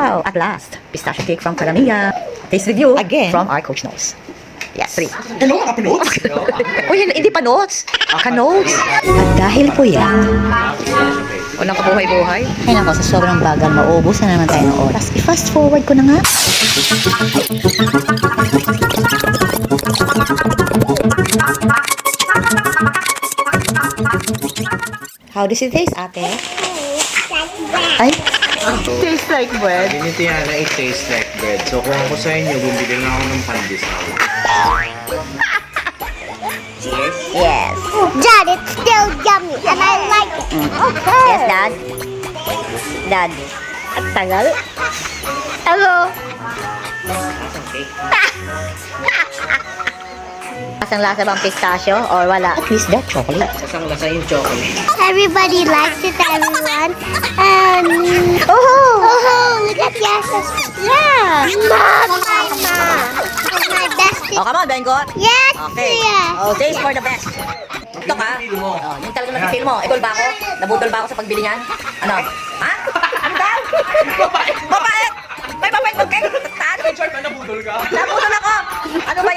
Wow! At last, pistachio cake from Karamia. Taste review Again? from our Coach Knows. Yes, 3. Ano ka pinots? Uy, hindi pa notes. Ka-notes. At dahil po yan, Walang kabuhay-buhay. ay nako, sa sobrang bagal, maubos na naman tayo ng oras. I-fast forward ko na nga. How does it taste, ate? Ay, Tastes like bread. Ganito yan na it tastes like bread. So kung ako sa inyo, bumili na ako ng pandesal. yes. Dad, it's still yummy, and I like it. Yes, Dad? Dad, at tagal. Hello. Masang lasa bang pistachio or wala? At least that chocolate. Sasang lasa yung chocolate. Everybody likes it, everyone. And oh, look at Yas's. Yeah, my best. Oh, come on, Bengot. Yes, Okay. yeah. Oh, taste for the best. Ito ka? Oh, yung talaga nag-feel mo. Idol ba ako? Nabudol ba ako sa pagbili niyan? Ano? Ha? Ano daw? Babae! Babae! May babae mag-cake! Saan? Short na nabudol ka. Nabudol ako! Ano ba